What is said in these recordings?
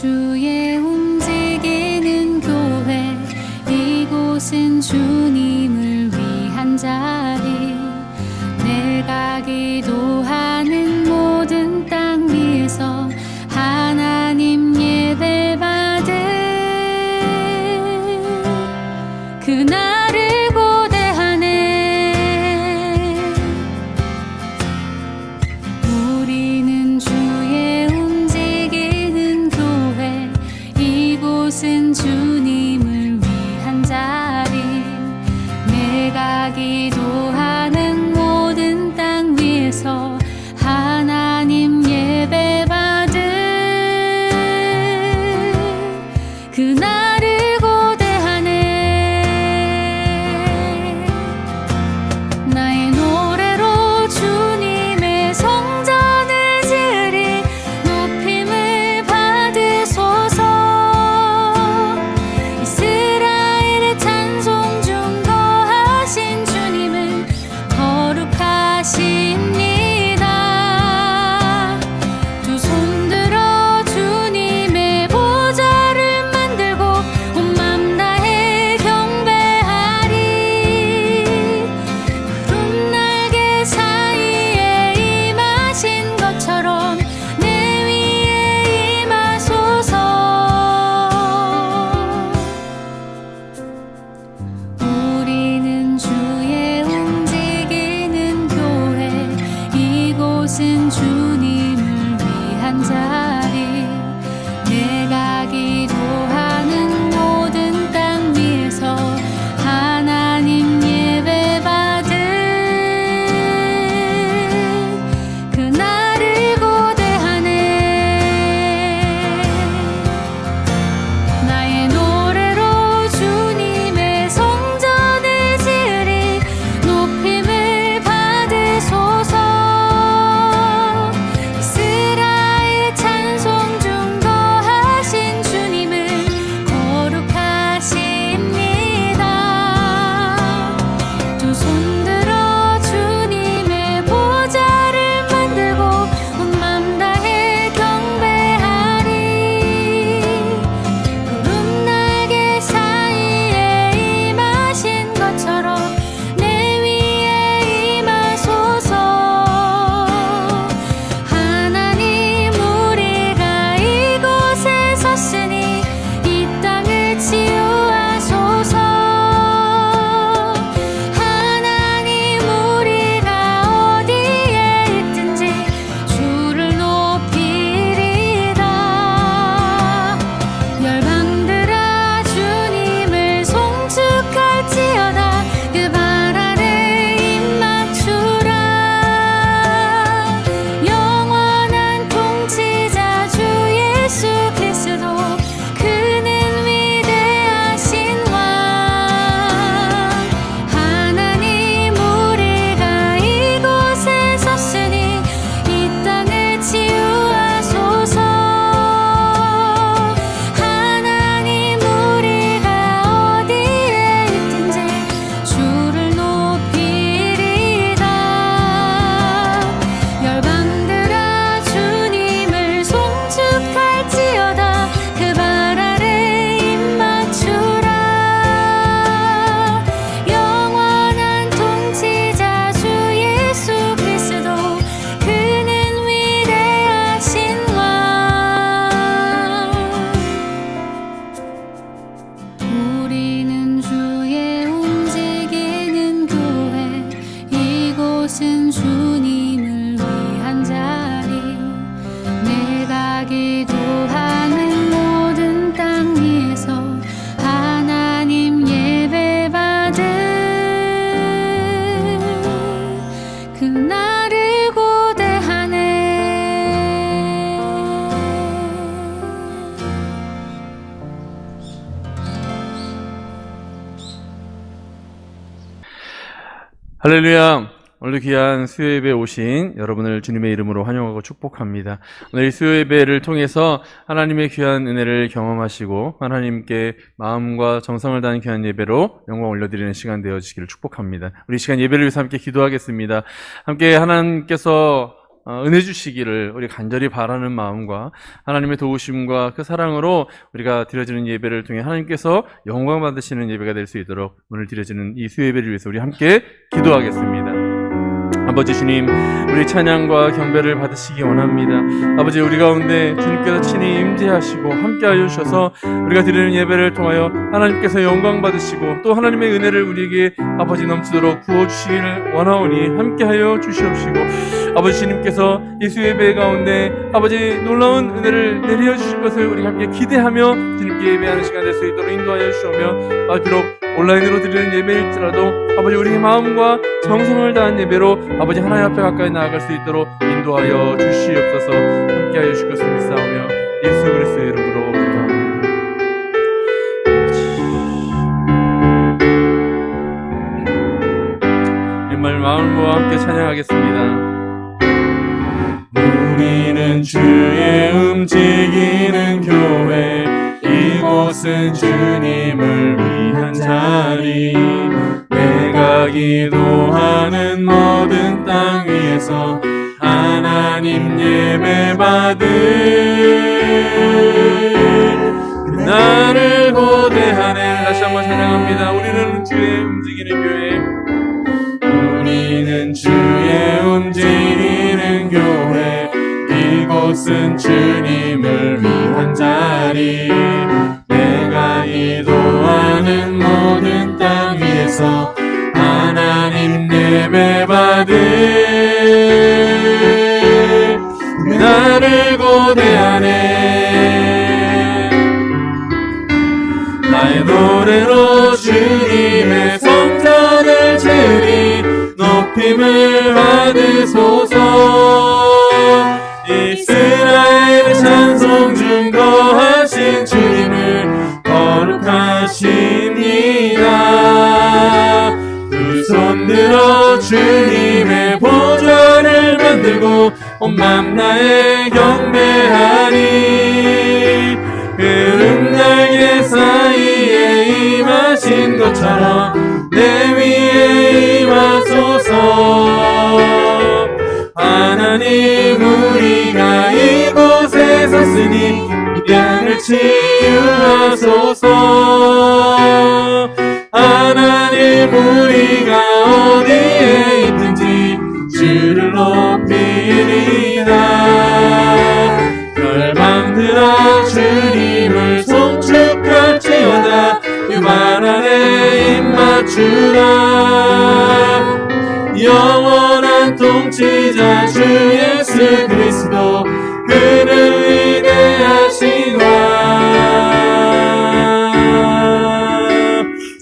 주의 움직이는 교회, 이곳은 주님을 위한 자리. 내가 기도하는 모든 땅 위에서 하나님 예배 받을 그날을 고대하네. 우리는 주의 움직이는 교회, 이곳은 주님을 위한 자리. 내가 기도하는 모든 땅 위에서 하나님 예배 받을 그날을 고대하네. 나의 노래로 주님의 성전을 지으리. 높임을 받으소서. 이스라엘의 찬송 중 거하신 주님은 거룩하십니다. 두 손 들어 주님의 보좌를 만들고 온 맘 다해 경배하리. 푸른 날개 사이에 임하신 것처럼 내 위에 임하소서. 우리는 주의 움직이는 교회, 이곳은 주님을 위한 자리. 내가 기도하는 모든 땅 위에서 하나님 예배 받을 그날을 고대하네. 나의 노래로 주님의 성전을 지으리. 높임을 받으소서. 이스라엘 찬송 중 거하신 주님은 거룩하십니다. 두 손 들어 주님의 보좌를 만들고 온 맘 다해 경배하리. 푸른 날개 사이에 임하신 것처럼 내 위에 임하소서. 하나님, 우리가 이곳에 섰으니 이 땅을 치유하소서. 하나님, 우리가 어디에 있든지 주를 높이리다. 열방들아 주님을 송축할지어다. 그 발 아래 입 맞추라. 영원한 통치자 주 예수 그리스도, 그는 위대하신 왕. 하나님, 우리가 이곳에 섰으니 이 땅을 치유하소서. 하나님, 우리가 어디에 있든지 주를 높이리다. 열방들아 주님을 송축할지어다. 그 발 아래 입 맞추라. 영원한 통치자 주 예수 그리스도, 그는 위대하신 왕. 우리는 주의 움직이는 교회, 이곳은 주님을 위한 자리. 내가 기도하는 모든 땅 위에서 하나님 예배 받을 그날을 고대하네. 할렐루야. 오늘 귀한 수요예배에 오신 여러분을 주님의 이름으로 환영하고 축복합니다. 오늘 이 수요예배를 통해서 하나님의 귀한 은혜를 경험하시고 하나님께 마음과 정성을 다하는 귀한 예배로 영광 올려드리는 시간 되어지기를 축복합니다. 우리 이 시간 예배를 위해서 함께 기도하겠습니다. 함께 하나님께서 은혜 주시기를 우리 간절히 바라는 마음과 하나님의 도우심과 그 사랑으로 우리가 드려지는 예배를 통해 하나님께서 영광 받으시는 예배가 될 수 있도록 오늘 드려지는 이 수요예배를 위해서 우리 함께 기도하겠습니다. 아버지 주님, 우리 찬양과 경배를 받으시기 원합니다. 아버지, 우리 가운데 주님께서 친히 임재하시고 함께하여 주셔서 우리가 드리는 예배를 통하여 하나님께서 영광 받으시고 또 하나님의 은혜를 우리에게 아버지 넘치도록 부어주시기를 원하오니 함께하여 주시옵시고, 아버지 주님께서 이 수요예배 가운데 아버지 놀라운 은혜를 내려 주실 것을 우리가 함께 기대하며 주님께 예배하는 시간 될 수 있도록 인도하여 주시오며, 비록 온라인으로 드리는 예배일지라도 아버지 우리의 마음과 정성을 다한 예배로 아버지 하나님 앞에 가까이 나아갈 수 있도록 인도하여 주시옵소서. 함께하여 주실 것을 믿사오며 예수 그리스도의 이름으로 기도합니다. 정말 마음을 모아 함께 찬양하겠습니다. 우리는 주의 움직이는 교회, 이곳은 주님을 위한 자리, 내가 기도하는 모든 땅 위에서 하나님 예배 받을 나를 고대하네. 다시 한번 찬양합니다. 우리는 주의 움직이는 교회, 우리는 주의 움직이는 교회, 이곳은 주님을 위한 자리, 내가 기도하는 모든 땅 위에서 하나님 예배 받을 나를 고대하네. 나의 노래로 주님의 성전을 지으리, 높임을 받으소서. 이스라엘 찬송 중 거하신 주님을 거룩하십니다. 두 손 들어 주님의 보좌를 만들고 온 맘 다해 경배하리. 구름 날개 사이에 임하신 것처럼 내 위에 임하소서. 하나님, 우리가 이곳에 섰으니 이 땅을 치유하소서. 하나님, 우리가 어디에 있든지 주를 높이리라. 열방들아 주님을 송축할지어다. 유발 안에 입맞추라. 영원한 통치자 주 예수 그리스도, 그는 위대하시다.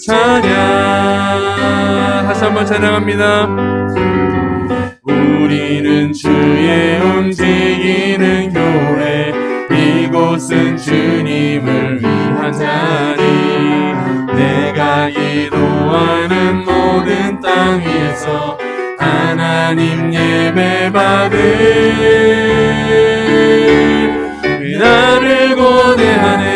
찬양. 다시 한번 찬양합니다. 우리는 주의 움직이는 교회, 이곳은 주님을 위한 자리, 내가 기도하는 모든 땅 위에서 하나님 예배 받을 나를 고대하네.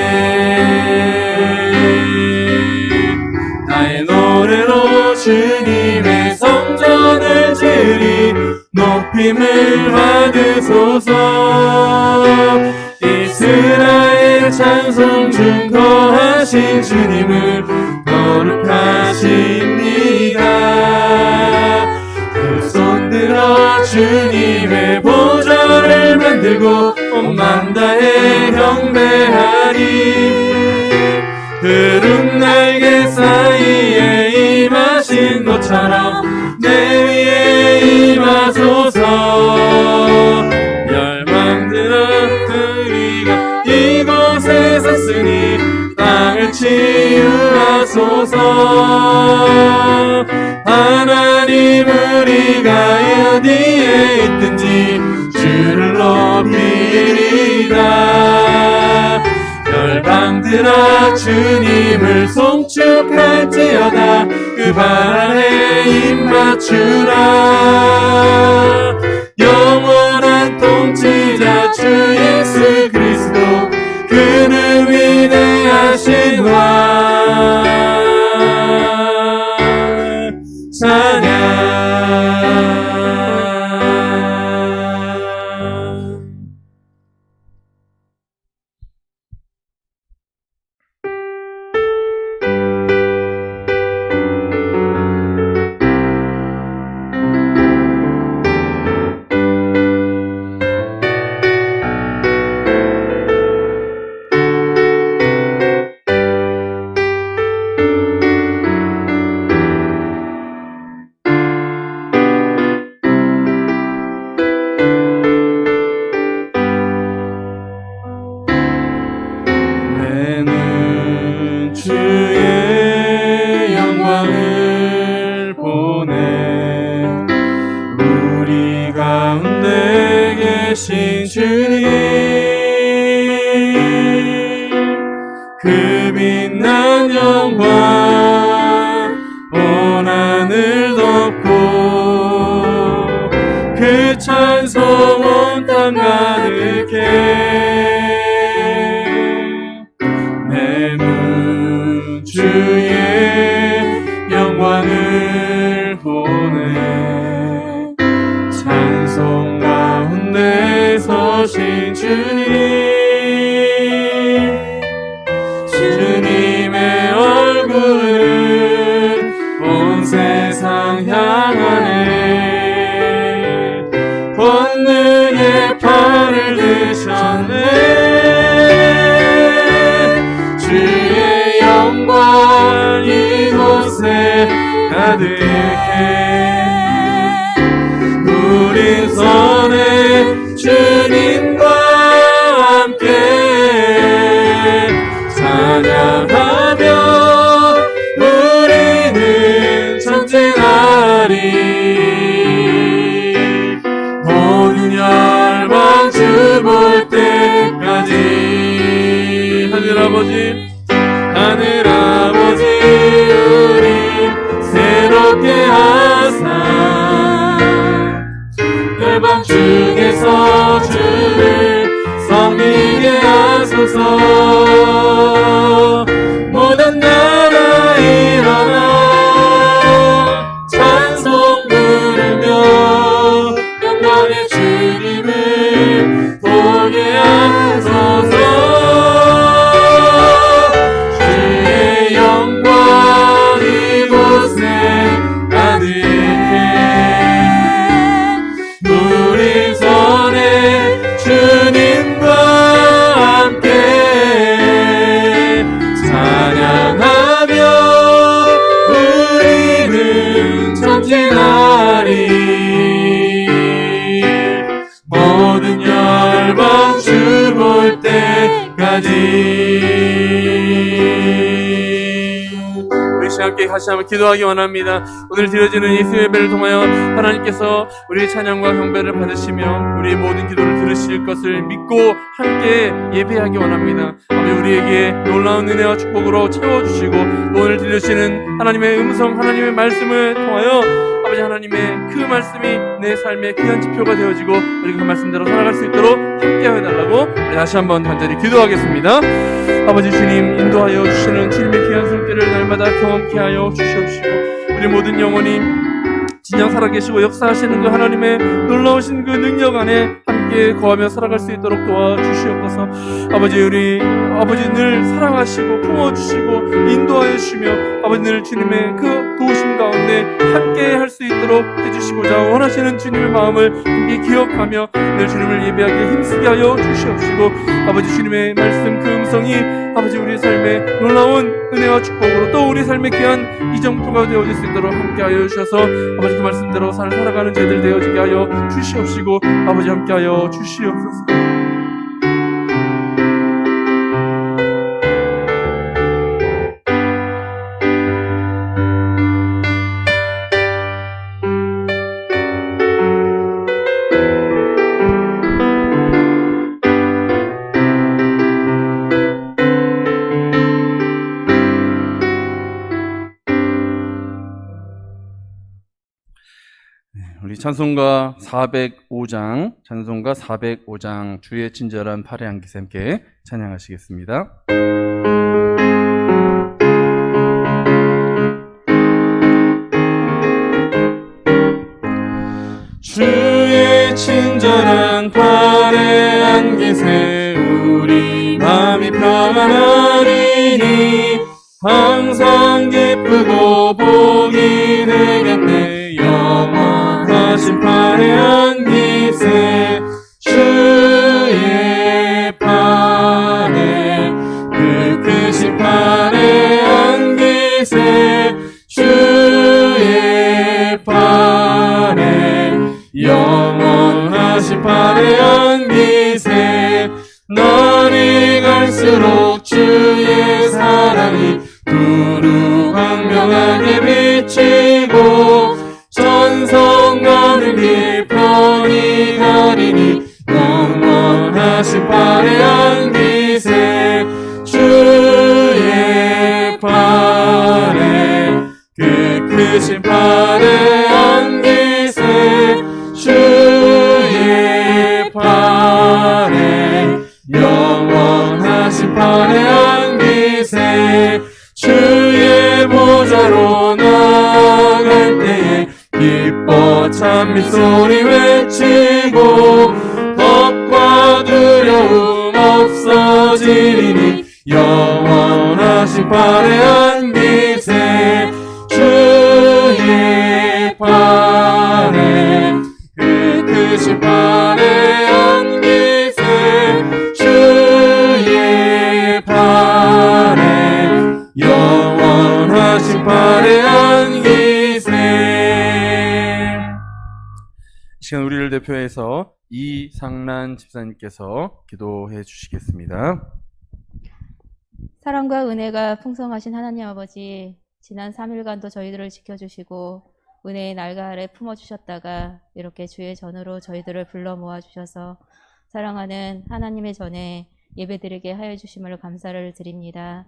나의 노래로 주님의 성전을 지으리, 높임을 받으소서. 이스라엘 찬송 중 거하신 주님을 거룩하십니다. 두 손 들어 주님의 보좌를 만들고 온 맘 다해 경배하리. 구름 날개 사이에 임하신 것처럼 내 위에 임하소서. 열방들아 우리가 이곳에 섰으니 땅을 치유하소서. 하나님, 우리가 어디에 있든지 주를 높이리라. 열방들아 주님을 송축할지어다. 그 발 안에 입맞추라. 영원한 통치자 주 예수 그리스도, 그는 위대하신 왕. 찬양. 되신 주님, 그 빛난 영광 온 하늘 덮고 그 찬송 온 땅 가득해 내 눈 주의 영광을 보네 찬송 가운데 서신 주님의 얼굴은 온 세상 향하네 권능의 팔을 드셨네 주의 영광 이곳에 가득해 우린 선해 주님과 함께 찬양하며 우리는 전쟁하리 모든 열방 주 볼 때까지 하늘 아버지 우리 새롭게 하사 열방 중에서 주를 섬기게 하소서 모든 나라 일어나 찬송 부르며 영광의 주님을 보게 하소서 주의 영광 이곳에 가득해 우리 선에 주님과 함께 찬양하며 우리는 전진하리 모든 열방 주 볼 때까지 우리 시간 함께 다시 한번 기도하기 원합니다. 오늘 드려지는 예수 예배를 통하여 하나님께서 우리의 찬양과 경배를 받으시며 우리의 모든 기도를 들으실 것을 믿고 함께 예배하기 원합니다. 아버지 우리에게 놀라운 은혜와 축복으로 채워주시고 오늘 들으시는 하나님의 음성 하나님의 말씀을 통하여 아버지 하나님의 그 말씀이 내 삶의 귀한 지표가 되어지고 우리가 그 말씀대로 살아갈 수 있도록 함께하여 달라고 다시 한번 간절히 기도하겠습니다. 아버지 주님 인도하여 주시는 주님의 귀한 손길을 날마다 경험케 하여 주시옵시고 우리 모든 영혼이 진정 살아계시고 역사하시는 그 하나님의 놀라우신 그 능력 안에 함께 거하며 살아갈 수 있도록 도와주시옵소서. 아버지 우리 아버지 늘 사랑하시고 품어주시고 인도하여 주시며 아버지 늘 주님의 그 도우심 가운데 함께 할 수 있도록 해주시고자 원하시는 주님의 마음을 함께 기억하며 늘 주님을 예배하기에 힘쓰게 하여 주시옵시고 아버지 주님의 말씀 그 음성이 아버지 우리의 삶에 놀라운 은혜와 축복으로 또 우리 삶의 귀한 이정표가 되어질 수 있도록 함께 하여 주셔서 아버지 그 말씀대로 살아가는 저희들 되어지게 하여 주시옵시고 아버지 함께 하여 주시옵소서. 우리 찬송가 405장 주의 친절한 팔의 안기사 함께 찬양하시겠습니다. 주의 친절한 팔의 안기세 우리 마음이 평안하리니 항상 기쁘고 복이 되겠네 영원하신 팔의 안기세 주의 팔에 그 크신 팔의 안기세 주의 팔에 영원하신 팔의 안기세 날이 갈수록 주의 사랑이 두루 광명하게 비치고 전성가는 길 편히 가리니 영원하신 팔에 안기세 주의 팔에 그 크신 팔에 안기세 주의 팔에 영원하신 팔에 안기세 주의 보좌로 나갈 때에 기뻐 찬미 소리 외치고 겁과 두려움 없어지리니 영원하신 팔에 안기세 주의 팔에 그 크신 팔에 안기세 주의 팔에 영원하신 팔에 안기세. 이 시간 우리를 대표해서 이상란 집사님께서 기도해 주시겠습니다. 사랑과 은혜가 풍성하신 하나님 아버지, 지난 3일간도 저희들을 지켜주시고 은혜의 날가 아래 품어주셨다가 이렇게 주의 전으로 저희들을 불러 모아주셔서 사랑하는 하나님의 전에 예배드리게 하여 주심을 감사를 드립니다.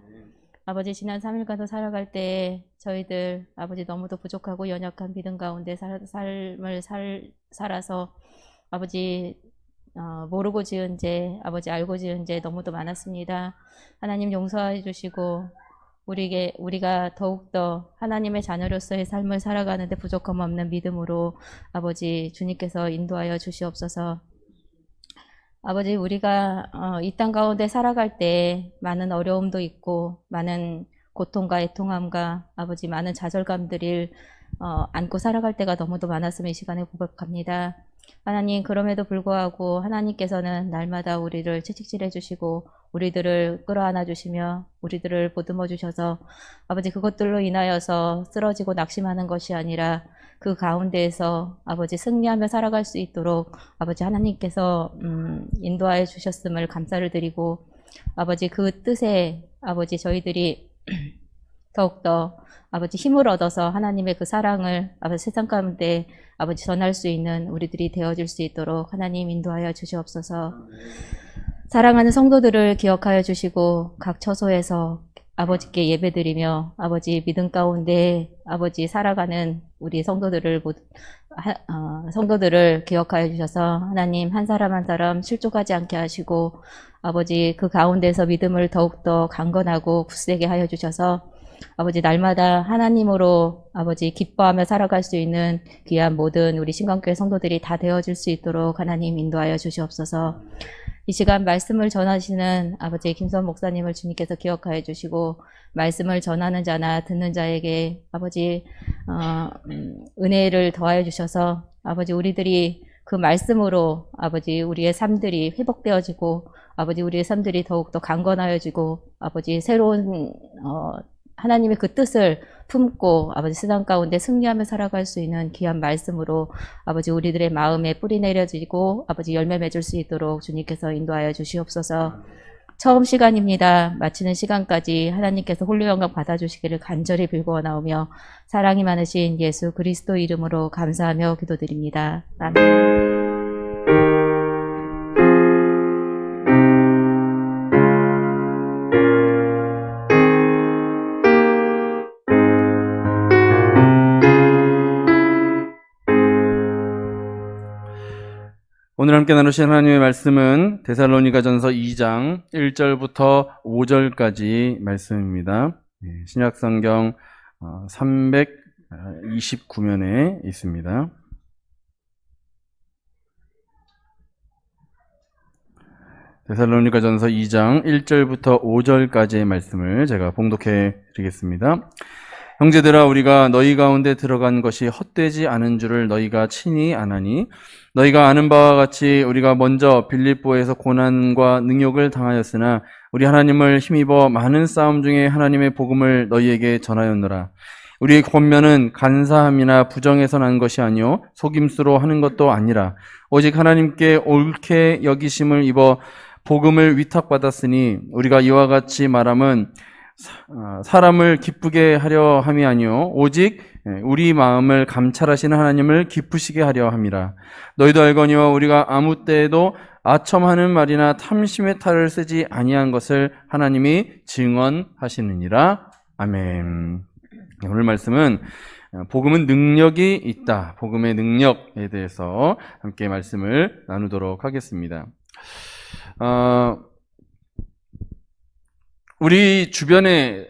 아버지, 지난 3일간도 살아갈 때 저희들 아버지 너무도 부족하고 연약한 믿음 가운데 삶을 살아서 아버지 모르고 지은 죄, 아버지 알고 지은 죄 너무도 많았습니다. 하나님 용서해 주시고 우리가 더욱더 하나님의 자녀로서의 삶을 살아가는데 부족함 없는 믿음으로 아버지 주님께서 인도하여 주시옵소서. 아버지, 우리가 이 땅 가운데 살아갈 때 많은 어려움도 있고 많은 고통과 애통함과 아버지 많은 좌절감들을 안고 살아갈 때가 너무도 많았음을 이 시간에 고백합니다. 하나님, 그럼에도 불구하고 하나님께서는 날마다 우리를 채찍질해 주시고 우리들을 끌어안아 주시며 우리들을 보듬어 주셔서 아버지 그것들로 인하여서 쓰러지고 낙심하는 것이 아니라 그 가운데에서 아버지 승리하며 살아갈 수 있도록 아버지 하나님께서 인도하여 주셨음을 감사를 드리고 아버지 그 뜻에 아버지 저희들이 더욱더 아버지 힘을 얻어서 하나님의 그 사랑을 아버지 세상 가운데 아버지 전할 수 있는 우리들이 되어줄 수 있도록 하나님 인도하여 주시옵소서. 사랑하는 성도들을 기억하여 주시고 각 처소에서 아버지께 예배드리며 아버지 믿음 가운데 아버지 살아가는 우리 성도들을 기억하여 주셔서 하나님 한 사람 한 사람 실족하지 않게 하시고 아버지 그 가운데서 믿음을 더욱더 강건하고 굳세게 하여 주셔서 아버지 날마다 하나님으로 아버지 기뻐하며 살아갈 수 있는 귀한 모든 우리 신광교회 성도들이 다 되어줄 수 있도록 하나님 인도하여 주시옵소서. 이 시간 말씀을 전하시는 아버지 김선 목사님을 주님께서 기억하여 주시고 말씀을 전하는 자나 듣는 자에게 아버지 은혜를 더하여 주셔서 아버지 우리들이 그 말씀으로 아버지 우리의 삶들이 회복되어지고 아버지 우리의 삶들이 더욱더 강건하여지고 아버지 새로운 하나님의 그 뜻을 품고 아버지 세상 가운데 승리하며 살아갈 수 있는 귀한 말씀으로 아버지 우리들의 마음에 뿌리 내려지고 아버지 열매 맺을 수 있도록 주님께서 인도하여 주시옵소서. 처음 시간입니다. 마치는 시간까지 하나님께서 홀로 영광 받아주시기를 간절히 빌고나오며 사랑이 많으신 예수 그리스도 이름으로 감사하며 기도드립니다. 아멘. 오늘 함께 나누신 하나님의 말씀은 데살로니가전서 2장 1절부터 5절까지 말씀입니다. 신약성경 329면에 있습니다. 데살로니가전서 2장 1절부터 5절까지의 말씀을 제가 봉독해 드리겠습니다. 형제들아, 우리가 너희 가운데 들어간 것이 헛되지 않은 줄을 너희가 친히 아나니 너희가 아는 바와 같이 우리가 먼저 빌립보에서 고난과 능욕을 당하였으나 우리 하나님을 힘입어 많은 싸움 중에 하나님의 복음을 너희에게 전하였노라. 우리의 권면은 간사함이나 부정에서 난 것이 아니요 속임수로 하는 것도 아니라 오직 하나님께 옳게 여기심을 입어 복음을 위탁받았으니 우리가 이와 같이 말함은 사람을 기쁘게 하려 함이 아니요 오직 우리 마음을 감찰하시는 하나님을 기쁘시게 하려 함이라. 너희도 알거니와 우리가 아무 때에도 아첨하는 말이나 탐심의 탈을 쓰지 아니한 것을 하나님이 증언하시느니라. 아멘. 오늘 말씀은 복음은 능력이 있다. 복음의 능력에 대해서 함께 말씀을 나누도록 하겠습니다. 우리 주변에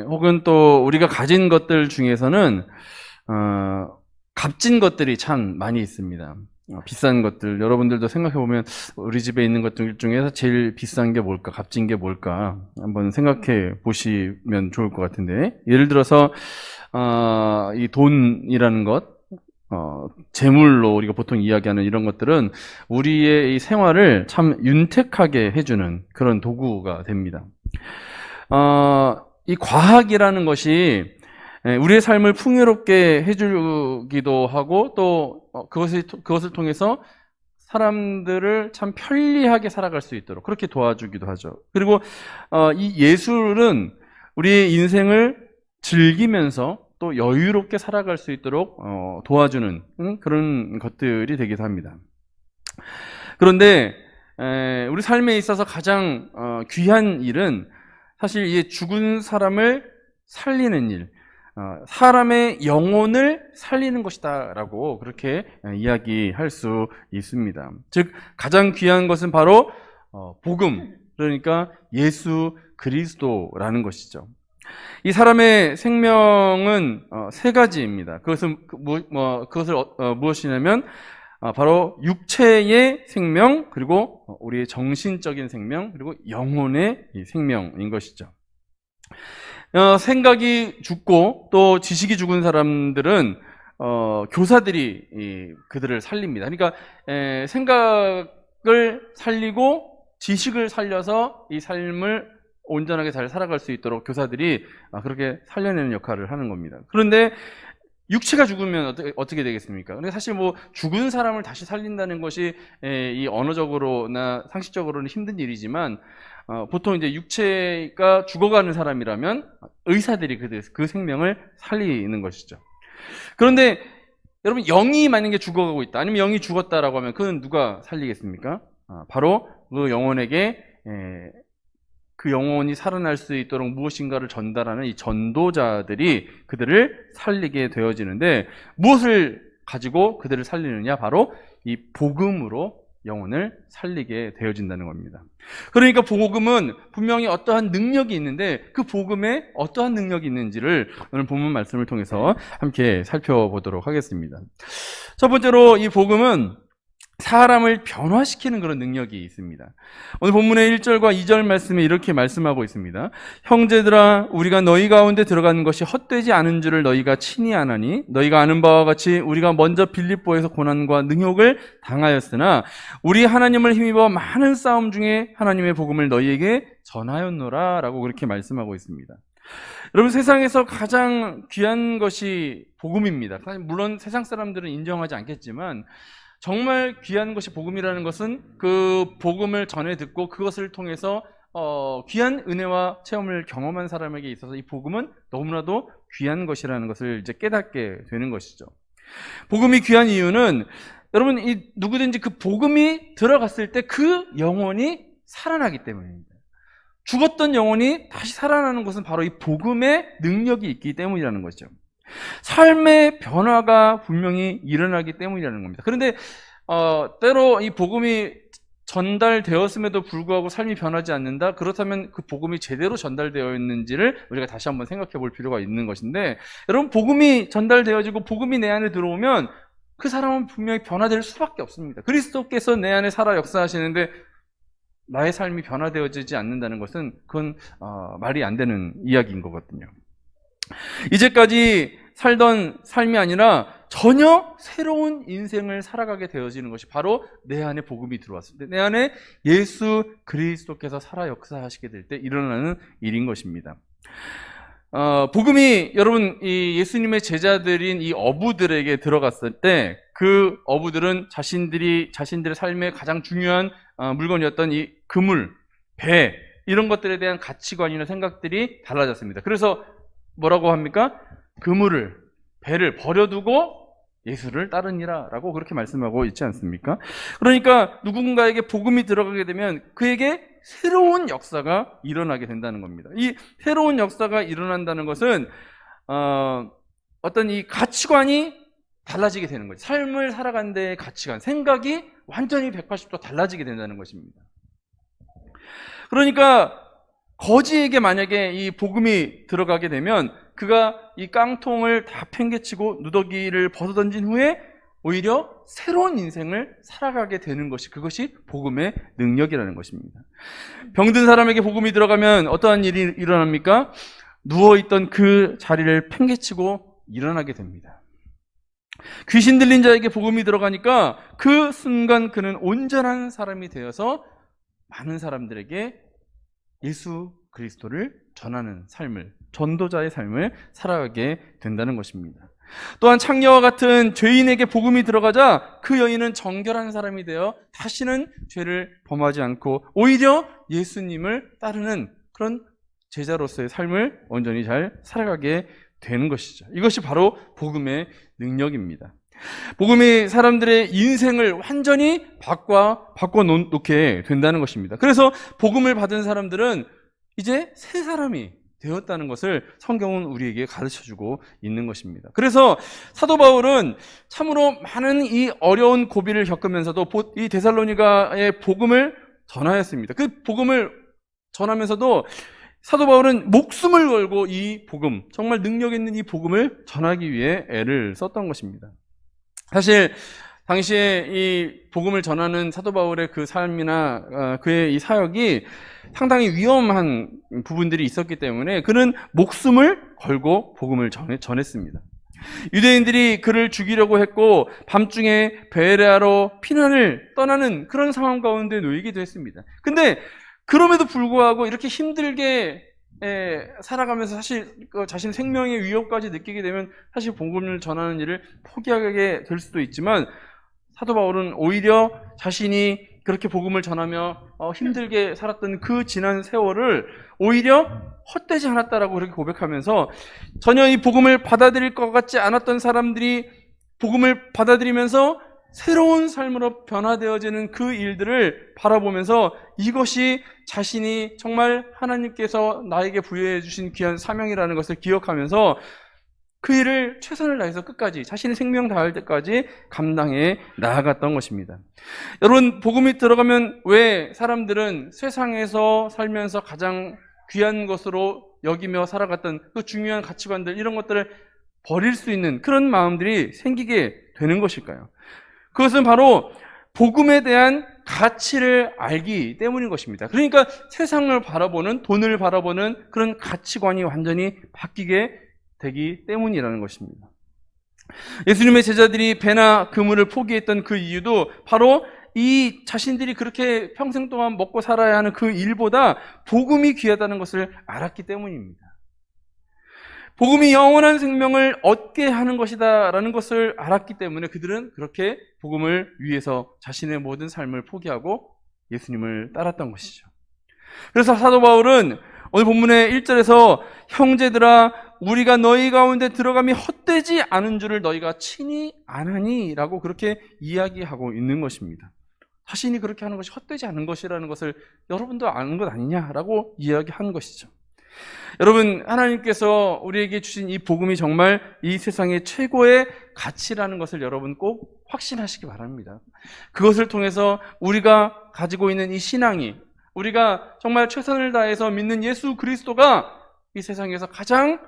혹은 또 우리가 가진 것들 중에서는 값진 것들이 참 많이 있습니다. 비싼 것들, 여러분들도 생각해보면 우리 집에 있는 것들 중에서 제일 비싼 게 뭘까, 값진 게 뭘까 한번 생각해 보시면 좋을 것 같은데, 예를 들어서 이 돈이라는 것, 재물로 우리가 보통 이야기하는 이런 것들은 우리의 이 생활을 참 윤택하게 해주는 그런 도구가 됩니다. 이 과학이라는 것이 우리의 삶을 풍요롭게 해주기도 하고 또 그것을 통해서 사람들을 참 편리하게 살아갈 수 있도록 그렇게 도와주기도 하죠. 그리고 이 예술은 우리의 인생을 즐기면서 또 여유롭게 살아갈 수 있도록 도와주는 그런 것들이 되기도 합니다. 그런데 우리 삶에 있어서 가장 귀한 일은 사실 이 죽은 사람을 살리는 일, 사람의 영혼을 살리는 것이다 라고 그렇게 이야기할 수 있습니다. 즉 가장 귀한 것은 바로 복음, 그러니까 예수 그리스도라는 것이죠. 이 사람의 생명은 세 가지입니다. 그것은 무엇이냐면 바로 육체의 생명, 그리고 우리의 정신적인 생명, 그리고 영혼의 생명인 것이죠. 생각이 죽고 또 지식이 죽은 사람들은 교사들이 그들을 살립니다. 그러니까 생각을 살리고 지식을 살려서 이 삶을 온전하게 잘 살아갈 수 있도록 교사들이 그렇게 살려내는 역할을 하는 겁니다. 그런데 육체가 죽으면 어떻게 되겠습니까? 근데 사실 죽은 사람을 다시 살린다는 것이 이 언어적으로나 상식적으로는 힘든 일이지만 보통 이제 육체가 죽어가는 사람이라면 의사들이 그 생명을 살리는 것이죠. 그런데 여러분 영이 만약에 죽어가고 있다, 아니면 영이 죽었다라고 하면 그건 누가 살리겠습니까? 바로 그 영혼에게 그 영혼이 살아날 수 있도록 무엇인가를 전달하는 이 전도자들이 그들을 살리게 되어지는데, 무엇을 가지고 그들을 살리느냐? 바로 이 복음으로 영혼을 살리게 되어진다는 겁니다. 그러니까 복음은 분명히 어떠한 능력이 있는데 그 복음에 어떠한 능력이 있는지를 오늘 본문 말씀을 통해서 함께 살펴보도록 하겠습니다. 첫 번째로 이 복음은 사람을 변화시키는 그런 능력이 있습니다. 오늘 본문의 1절과 2절 말씀에 이렇게 말씀하고 있습니다. 형제들아, 우리가 너희 가운데 들어가는 것이 헛되지 않은 줄을 너희가 친히 아나니, 너희가 아는 바와 같이 우리가 먼저 빌립보에서 고난과 능욕을 당하였으나 우리 하나님을 힘입어 많은 싸움 중에 하나님의 복음을 너희에게 전하였노라 라고 그렇게 말씀하고 있습니다. 여러분, 세상에서 가장 귀한 것이 복음입니다. 물론 세상 사람들은 인정하지 않겠지만 정말 귀한 것이 복음이라는 것은 그 복음을 전해 듣고 그것을 통해서 귀한 은혜와 체험을 경험한 사람에게 있어서 이 복음은 너무나도 귀한 것이라는 것을 이제 깨닫게 되는 것이죠. 복음이 귀한 이유는 여러분, 누구든지 그 복음이 들어갔을 때 그 영혼이 살아나기 때문입니다. 죽었던 영혼이 다시 살아나는 것은 바로 이 복음의 능력이 있기 때문이라는 거죠. 삶의 변화가 분명히 일어나기 때문이라는 겁니다. 그런데 때로 이 복음이 전달되었음에도 불구하고 삶이 변하지 않는다? 그렇다면 그 복음이 제대로 전달되어 있는지를 우리가 다시 한번 생각해 볼 필요가 있는 것인데, 여러분, 복음이 전달되어지고 복음이 내 안에 들어오면 그 사람은 분명히 변화될 수밖에 없습니다. 그리스도께서 내 안에 살아 역사하시는데 나의 삶이 변화되어지지 않는다는 것은 그건 말이 안 되는 이야기인 거거든요. 이제까지 살던 삶이 아니라 전혀 새로운 인생을 살아가게 되어지는 것이 바로 내 안에 복음이 들어왔을 때, 내 안에 예수 그리스도께서 살아 역사하시게 될 때 일어나는 일인 것입니다. 복음이 여러분, 이 예수님의 제자들인 이 어부들에게 들어갔을 때 그 어부들은 자신들의 삶의 가장 중요한 물건이었던 이 그물, 배, 이런 것들에 대한 가치관이나 생각들이 달라졌습니다. 그래서 뭐라고 합니까? 그물을, 배를 버려두고 예수를 따르니라 라고 그렇게 말씀하고 있지 않습니까? 그러니까 누군가에게 복음이 들어가게 되면 그에게 새로운 역사가 일어나게 된다는 겁니다. 이 새로운 역사가 일어난다는 것은 어떤 이 가치관이 달라지게 되는 거죠. 삶을 살아가는 데의 가치관, 생각이 완전히 180도 달라지게 된다는 것입니다. 그러니까 거지에게 만약에 이 복음이 들어가게 되면 그가 이 깡통을 다 팽개치고 누더기를 벗어던진 후에 오히려 새로운 인생을 살아가게 되는 것이, 그것이 복음의 능력이라는 것입니다. 병든 사람에게 복음이 들어가면 어떠한 일이 일어납니까? 누워있던 그 자리를 팽개치고 일어나게 됩니다. 귀신 들린 자에게 복음이 들어가니까 그 순간 그는 온전한 사람이 되어서 많은 사람들에게 예수 그리스도를 전하는 삶을, 전도자의 삶을 살아가게 된다는 것입니다. 또한 창녀와 같은 죄인에게 복음이 들어가자 그 여인은 정결한 사람이 되어 다시는 죄를 범하지 않고 오히려 예수님을 따르는 그런 제자로서의 삶을 온전히 잘 살아가게 되는 것이죠. 이것이 바로 복음의 능력입니다. 복음이 사람들의 인생을 완전히 바꿔놓게 된다는 것입니다. 그래서 복음을 받은 사람들은 이제 새 사람이 되었다는 것을 성경은 우리에게 가르쳐주고 있는 것입니다. 그래서 사도 바울은 참으로 많은 이 어려운 고비를 겪으면서도 이 데살로니가의 복음을 전하였습니다. 그 복음을 전하면서도 사도 바울은 목숨을 걸고 이 복음, 정말 능력 있는 이 복음을 전하기 위해 애를 썼던 것입니다. 사실 당시에 이 복음을 전하는 사도 바울의 그 삶이나 그의 이 사역이 상당히 위험한 부분들이 있었기 때문에 그는 목숨을 걸고 복음을 전했습니다. 유대인들이 그를 죽이려고 했고 밤중에 베레아로 피난을 떠나는 그런 상황 가운데 놓이기도 했습니다. 근데 그럼에도 불구하고 이렇게 힘들게 살아가면서 사실 자신 생명의 위협까지 느끼게 되면 사실 복음을 전하는 일을 포기하게 될 수도 있지만 사도 바울은 오히려 자신이 그렇게 복음을 전하며 힘들게 살았던 그 지난 세월을 오히려 헛되지 않았다라고 그렇게 고백하면서 전혀 이 복음을 받아들일 것 같지 않았던 사람들이 복음을 받아들이면서 새로운 삶으로 변화되어지는 그 일들을 바라보면서 이것이 자신이 정말 하나님께서 나에게 부여해 주신 귀한 사명이라는 것을 기억하면서 그 일을 최선을 다해서 끝까지 자신의 생명 다할 때까지 감당해 나아갔던 것입니다. 여러분, 복음이 들어가면 왜 사람들은 세상에서 살면서 가장 귀한 것으로 여기며 살아갔던 그 중요한 가치관들, 이런 것들을 버릴 수 있는 그런 마음들이 생기게 되는 것일까요? 그것은 바로 복음에 대한 가치를 알기 때문인 것입니다. 그러니까 세상을 바라보는, 돈을 바라보는 그런 가치관이 완전히 바뀌게 되기 때문이라는 것입니다. 예수님의 제자들이 배나 그물을 포기했던 그 이유도 바로 이 자신들이 그렇게 평생 동안 먹고 살아야 하는 그 일보다 복음이 귀하다는 것을 알았기 때문입니다. 복음이 영원한 생명을 얻게 하는 것이다 라는 것을 알았기 때문에 그들은 그렇게 복음을 위해서 자신의 모든 삶을 포기하고 예수님을 따랐던 것이죠. 그래서 사도 바울은 오늘 본문의 1절에서 형제들아 우리가 너희 가운데 들어감이 헛되지 않은 줄을 너희가 친히 아나니 라고 그렇게 이야기하고 있는 것입니다. 자신이 그렇게 하는 것이 헛되지 않은 것이라는 것을 여러분도 아는 것 아니냐라고 이야기하는 것이죠. 여러분, 하나님께서 우리에게 주신 이 복음이 정말 이 세상의 최고의 가치라는 것을 여러분 꼭 확신하시기 바랍니다. 그것을 통해서 우리가 가지고 있는 이 신앙이, 우리가 정말 최선을 다해서 믿는 예수 그리스도가 이 세상에서 가장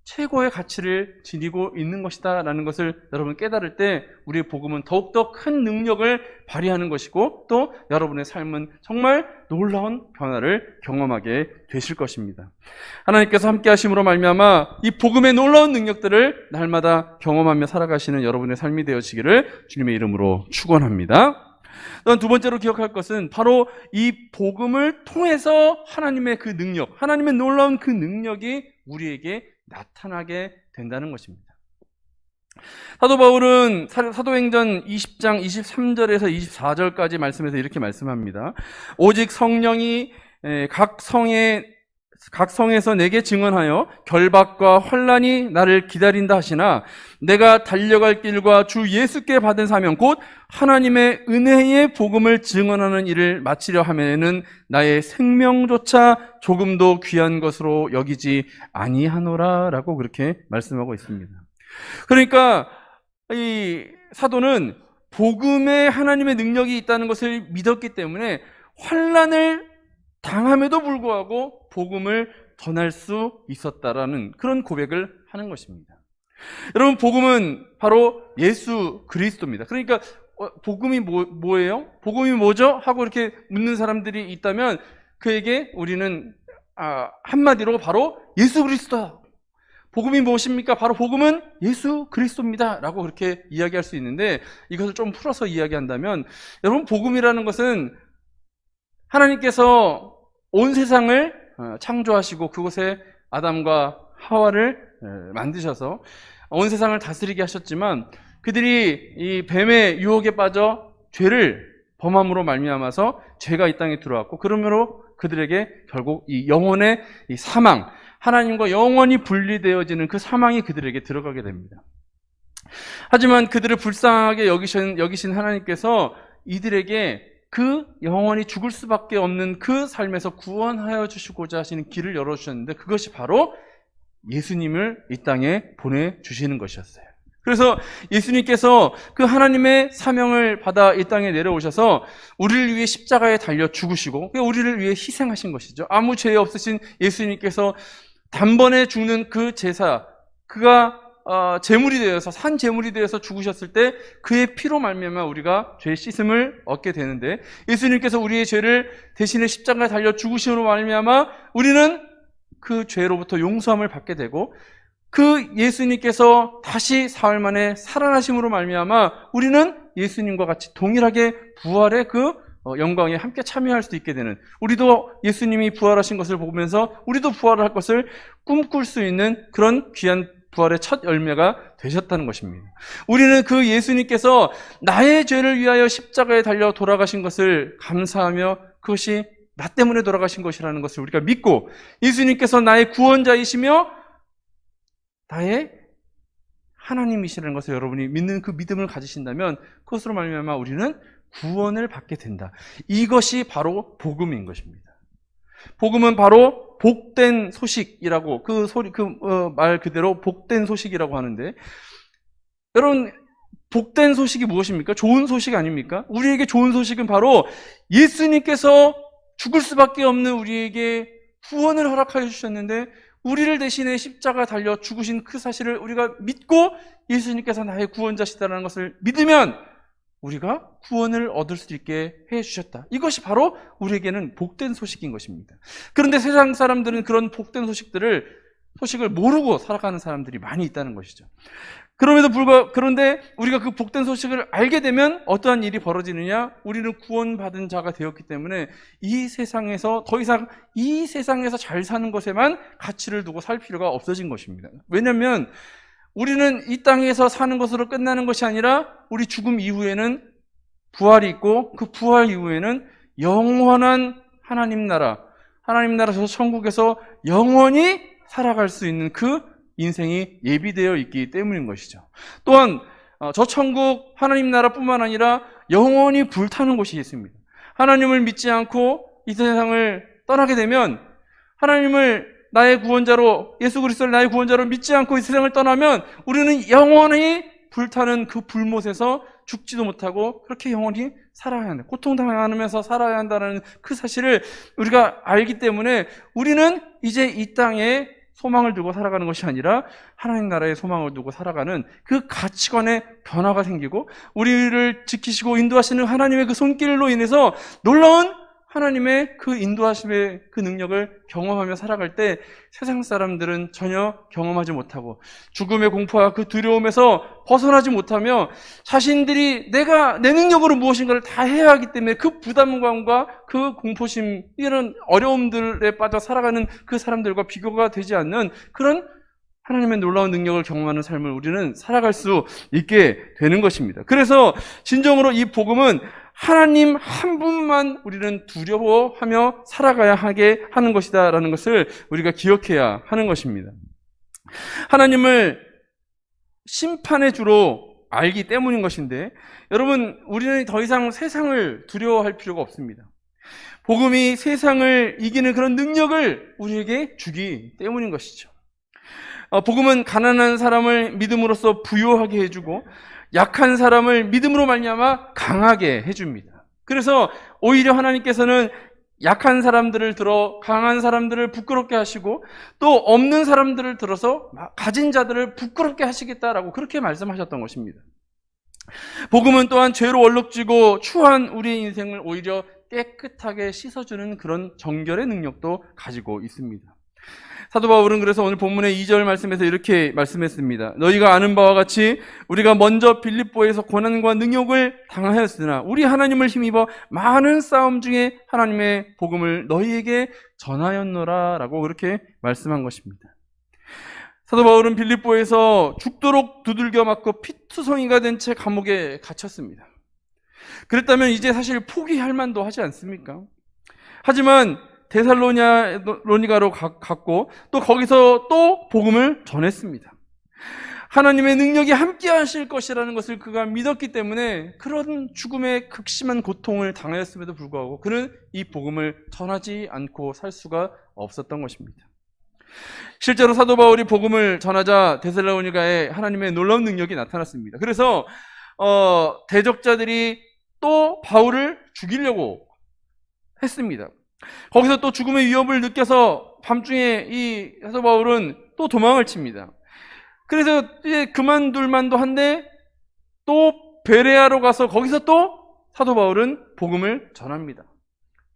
최고의 가치를 지니고 있는 것이다 라는 것을 여러분 깨달을 때 우리의 복음은 더욱더 큰 능력을 발휘하는 것이고 또 여러분의 삶은 정말 놀라운 변화를 경험하게 되실 것입니다. 하나님께서 함께 하심으로 말미암아 이 복음의 놀라운 능력들을 날마다 경험하며 살아가시는 여러분의 삶이 되어지기를 주님의 이름으로 축원합니다. 또한 두 번째로 기억할 것은 바로 이 복음을 통해서 하나님의 그 능력, 하나님의 놀라운 그 능력이 우리에게 나타나게 된다는 것입니다. 사도 바울은 사도행전 20장 23절에서 24절까지 말씀에서 이렇게 말씀합니다. 오직 성령이 각 성에 각 성에서 내게 증언하여 결박과 환난이 나를 기다린다 하시나 내가 달려갈 길과 주 예수께 받은 사명 곧 하나님의 은혜의 복음을 증언하는 일을 마치려 하면은 나의 생명조차 조금도 귀한 것으로 여기지 아니하노라라고 그렇게 말씀하고 있습니다. 그러니까 이 사도는 복음에 하나님의 능력이 있다는 것을 믿었기 때문에 환난을 당함에도 불구하고 복음을 전할 수 있었다라는 그런 고백을 하는 것입니다. 여러분, 복음은 바로 예수 그리스도입니다. 그러니까 복음이 뭐예요? 복음이 뭐죠? 하고 이렇게 묻는 사람들이 있다면 그에게 우리는 한마디로 바로 예수 그리스도다. 복음이 무엇입니까? 바로 복음은 예수 그리스도입니다 라고 그렇게 이야기할 수 있는데, 이것을 좀 풀어서 이야기한다면, 여러분, 복음이라는 것은 하나님께서 온 세상을 창조하시고 그곳에 아담과 하와를 만드셔서 온 세상을 다스리게 하셨지만, 그들이 이 뱀의 유혹에 빠져 죄를 범함으로 말미암아서 죄가 이 땅에 들어왔고, 그러므로 그들에게 결국 이 영혼의 이 사망, 하나님과 영원히 분리되어지는 그 사망이 그들에게 들어가게 됩니다. 하지만 그들을 불쌍하게 여기신 하나님께서 이들에게 그 영원히 죽을 수밖에 없는 그 삶에서 구원하여 주시고자 하시는 길을 열어주셨는데, 그것이 바로 예수님을 이 땅에 보내주시는 것이었어요. 그래서 예수님께서 그 하나님의 사명을 받아 이 땅에 내려오셔서 우리를 위해 십자가에 달려 죽으시고 우리를 위해 희생하신 것이죠. 아무 죄 없으신 예수님께서 단번에 죽는 그 제사, 그가 제물이 되어서, 산 제물이 되어서 죽으셨을 때 그의 피로 말미암아 우리가 죄 씻음을 얻게 되는데, 예수님께서 우리의 죄를 대신에 십자가에 달려 죽으심으로 말미암아 우리는 그 죄로부터 용서함을 받게 되고, 그 예수님께서 다시 사흘 만에 살아나심으로 말미암아 우리는 예수님과 같이 동일하게 부활의 그 영광에 함께 참여할 수 있게 되는, 우리도 예수님이 부활하신 것을 보면서 우리도 부활할 것을 꿈꿀 수 있는 그런 귀한 부활의 첫 열매가 되셨다는 것입니다. 우리는 그 예수님께서 나의 죄를 위하여 십자가에 달려 돌아가신 것을 감사하며 그것이 나 때문에 돌아가신 것이라는 것을 우리가 믿고, 예수님께서 나의 구원자이시며 나의 하나님이시라는 것을 여러분이 믿는 그 믿음을 가지신다면 그것으로 말미암아 우리는 구원을 받게 된다. 이것이 바로 복음인 것입니다. 복음은 바로 복된 소식이라고, 말 그대로 복된 소식이라고 하는데, 여러분, 복된 소식이 무엇입니까? 좋은 소식 아닙니까? 우리에게 좋은 소식은 바로 예수님께서 죽을 수밖에 없는 우리에게 구원을 허락하여 주셨는데, 우리를 대신해 십자가 달려 죽으신 그 사실을 우리가 믿고 예수님께서 나의 구원자시다라는 것을 믿으면 우리가 구원을 얻을 수 있게 해주셨다. 이것이 바로 우리에게는 복된 소식인 것입니다. 그런데 세상 사람들은 그런 복된 소식을 모르고 살아가는 사람들이 많이 있다는 것이죠. 그런데 우리가 그 복된 소식을 알게 되면 어떠한 일이 벌어지느냐? 우리는 구원받은 자가 되었기 때문에 이 세상에서 더 이상 이 세상에서 잘 사는 것에만 가치를 두고 살 필요가 없어진 것입니다. 왜냐하면 우리는 이 땅에서 사는 것으로 끝나는 것이 아니라 우리 죽음 이후에는 부활이 있고, 그 부활 이후에는 영원한 하나님 나라, 저 천국에서 영원히 살아갈 수 있는 그 인생이 예비되어 있기 때문인 것이죠. 또한 저 천국 하나님 나라뿐만 아니라 영원히 불타는 곳이 있습니다. 하나님을 믿지 않고 이 세상을 떠나게 되면, 하나님을 나의 구원자로, 예수 그리스도를 나의 구원자로 믿지 않고 이 세상을 떠나면 우리는 영원히 불타는 그 불못에서 죽지도 못하고 그렇게 영원히 살아야 한다, 고통당하면서 살아야 한다는 그 사실을 우리가 알기 때문에 우리는 이제 이 땅에 소망을 두고 살아가는 것이 아니라 하나님 나라의 소망을 두고 살아가는 그 가치관의 변화가 생기고, 우리를 지키시고 인도하시는 하나님의 그 손길로 인해서 놀라운 하나님의 그 인도하심의 그 능력을 경험하며 살아갈 때 세상 사람들은 전혀 경험하지 못하고 죽음의 공포와 그 두려움에서 벗어나지 못하며 자신들이 내가 내 능력으로 무엇인가를 다 해야 하기 때문에 그 부담감과 그 공포심, 이런 어려움들에 빠져 살아가는 그 사람들과 비교가 되지 않는 그런 하나님의 놀라운 능력을 경험하는 삶을 우리는 살아갈 수 있게 되는 것입니다. 그래서 진정으로 이 복음은 하나님 한 분만 우리는 두려워하며 살아가야 하게 하는 것이다라는 것을 우리가 기억해야 하는 것입니다. 하나님을 심판의 주로 알기 때문인 것인데, 여러분, 우리는 더 이상 세상을 두려워할 필요가 없습니다. 복음이 세상을 이기는 그런 능력을 우리에게 주기 때문인 것이죠. 복음은 가난한 사람을 믿음으로써 부유하게 해주고 약한 사람을 믿음으로 말미암아 강하게 해줍니다. 그래서 오히려 하나님께서는 약한 사람들을 들어 강한 사람들을 부끄럽게 하시고 또 없는 사람들을 들어서 가진 자들을 부끄럽게 하시겠다라고 그렇게 말씀하셨던 것입니다. 복음은 또한 죄로 얼룩지고 추한 우리의 인생을 오히려 깨끗하게 씻어주는 그런 정결의 능력도 가지고 있습니다. 사도 바울은 그래서 오늘 본문의 2절 말씀에서 이렇게 말씀했습니다. 너희가 아는 바와 같이 우리가 먼저 빌립보에서 고난과 능욕을 당하였으나 우리 하나님을 힘입어 많은 싸움 중에 하나님의 복음을 너희에게 전하였노라 라고 그렇게 말씀한 것입니다. 사도 바울은 빌립보에서 죽도록 두들겨 맞고 피투성이가 된 채 감옥에 갇혔습니다. 그랬다면 이제 사실 포기할 만도 하지 않습니까? 하지만 데살로니가로 갔고 또 거기서 또 복음을 전했습니다. 하나님의 능력이 함께 하실 것이라는 것을 그가 믿었기 때문에 그런 죽음의 극심한 고통을 당하였음에도 불구하고 그는 이 복음을 전하지 않고 살 수가 없었던 것입니다. 실제로 사도 바울이 복음을 전하자 데살로니가에 하나님의 놀라운 능력이 나타났습니다. 그래서 대적자들이 또 바울을 죽이려고 했습니다. 거기서 또 죽음의 위협을 느껴서 밤중에 이 사도 바울은 또 도망을 칩니다. 그래서 이제 그만둘 만도 한데 또 베레아로 가서 거기서 또 사도 바울은 복음을 전합니다.